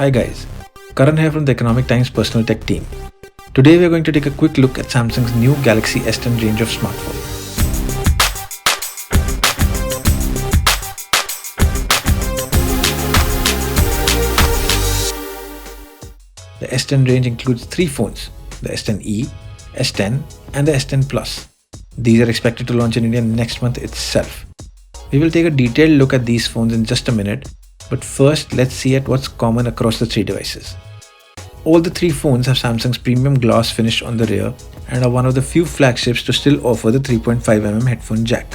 Hi guys, Karan here from the Economic Times Personal Tech team. Today we are going to take a quick look at Samsung's new Galaxy S10 range of smartphones. The S10 range includes three phones, the S10e, S10 and the S10 Plus. These are expected to launch in India next month itself. We will take a detailed look at these phones in just a minute, but first let's see at what's common across the three devices. All the three phones have Samsung's premium glass finish on the rear and are one of the few flagships to still offer the 3.5mm headphone jack.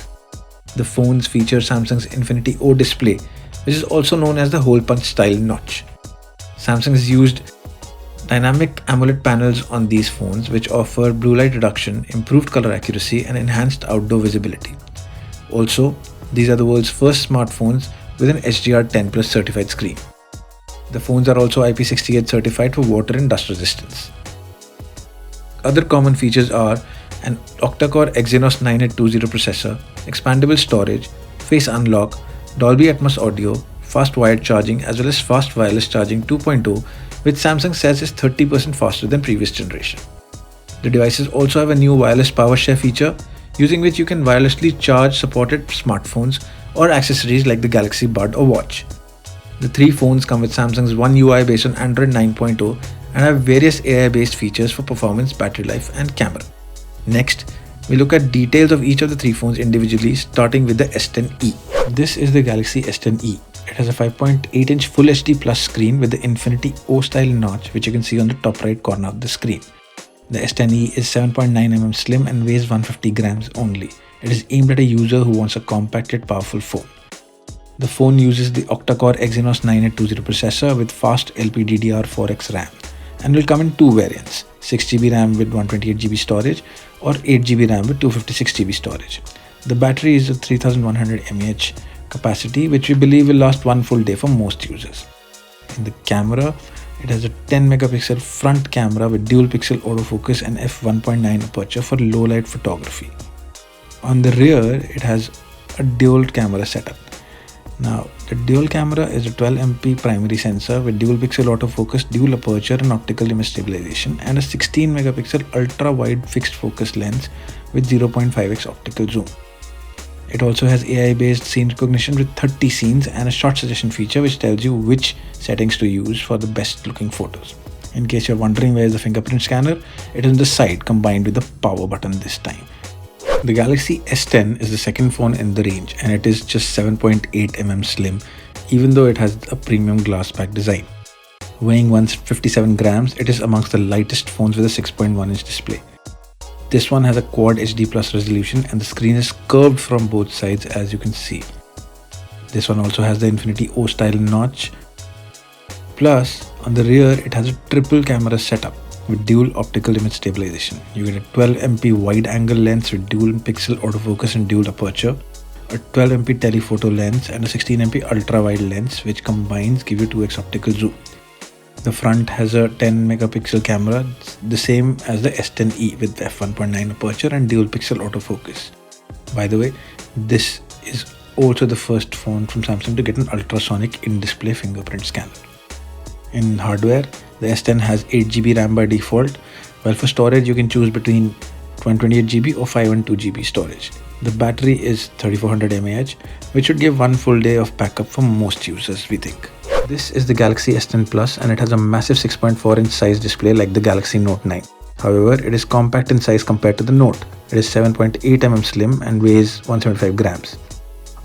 The phones feature Samsung's Infinity O display, which is also known as the hole punch style notch. Samsung has used dynamic Amoled panels on these phones, which offer blue light reduction, improved color accuracy and enhanced outdoor visibility. Also, these are the world's first smartphones with an HDR10 Plus certified screen. The phones are also IP68 certified for water and dust resistance. Other common features are an octa-core Exynos 9820 processor, expandable storage, face unlock, Dolby Atmos audio, fast wired charging as well as fast wireless charging 2.0, which Samsung says is 30% faster than previous generation. The devices also have a new wireless power share feature, using which you can wirelessly charge supported smartphones or accessories like the Galaxy Bud or watch. The three phones come with Samsung's One UI based on Android 9.0 and have various AI-based features for performance, battery life and camera. Next, we look at details of each of the three phones individually, starting with the S10e. This is the Galaxy S10e. It has a 5.8-inch Full HD Plus screen with the Infinity O style notch, which you can see on the top right corner of the screen. The S10e is 7.9mm slim and weighs 150 grams only. It is aimed at a user who wants a compact yet powerful phone. The phone uses the octa-core Exynos 9820 processor with fast LPDDR4X RAM and will come in two variants, 6GB RAM with 128GB storage or 8GB RAM with 256GB storage. The battery is a 3100 mAh capacity, which we believe will last one full day for most users. In the camera, it has a 10 megapixel front camera with dual pixel autofocus and f1.9 aperture for low light photography. On the rear, it has a dual camera setup. Now, the dual camera is a 12MP primary sensor with dual pixel autofocus, dual aperture and optical image stabilization, and a 16 megapixel ultra wide fixed focus lens with 0.5x optical zoom. It also has AI-based scene recognition with 30 scenes and a shot suggestion feature which tells you which settings to use for the best looking photos. In case you're wondering where is the fingerprint scanner, it is on the side combined with the power button this time. The Galaxy S10 is the second phone in the range and it is just 7.8mm slim, even though it has a premium glass back design. Weighing 157 grams, it is amongst the lightest phones with a 6.1-inch display. This one has a Quad HD Plus resolution and the screen is curved from both sides, as you can see. This one also has the Infinity O style notch. Plus, on the rear, it has a triple camera setup with dual optical image stabilization. You get a 12MP wide angle lens with dual pixel autofocus and dual aperture, a 12MP telephoto lens and a 16MP ultra wide lens which combines give you 2x optical zoom. The front has a 10 megapixel camera, the same as the S10e with f1.9 aperture and dual pixel autofocus. By the way, this is also the first phone from Samsung to get an ultrasonic in-display fingerprint scanner. In hardware, the S10 has 8GB RAM by default, while for storage you can choose between 128GB or 512GB storage. The battery is 3400 mAh, which should give one full day of backup for most users, we think. This is the Galaxy S10 Plus and it has a massive 6.4-inch size display like the Galaxy Note 9. However, it is compact in size compared to the Note. It is 7.8mm slim and weighs 175 grams.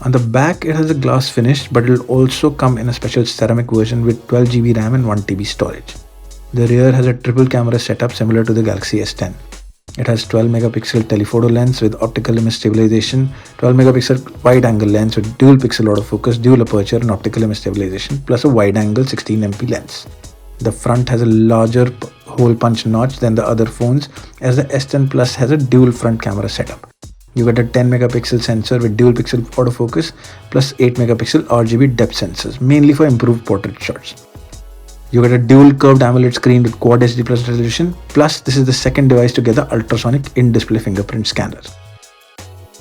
On the back, it has a glass finish, but it will also come in a special ceramic version with 12GB RAM and 1TB storage. The rear has a triple camera setup similar to the Galaxy S10. It has 12 megapixel telephoto lens with optical image stabilization, 12 megapixel wide angle lens with dual pixel autofocus, dual aperture and optical image stabilization, plus a wide angle 16MP lens. The front has a larger hole punch notch than the other phones, as the S10 Plus has a dual front camera setup. You get a 10 megapixel sensor with dual pixel autofocus plus 8 megapixel RGB depth sensors, mainly for improved portrait shots. You get a dual curved AMOLED screen with Quad HD Plus resolution, plus this is the second device to get the ultrasonic in-display fingerprint scanner.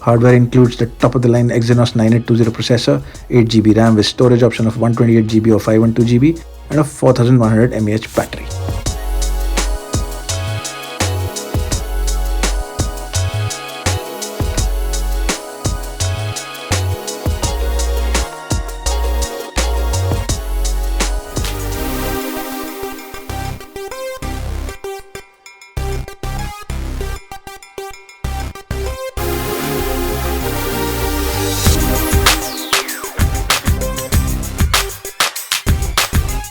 Hardware includes the top-of-the-line Exynos 9820 processor, 8GB RAM with storage option of 128GB or 512GB, and a 4100 mAh battery.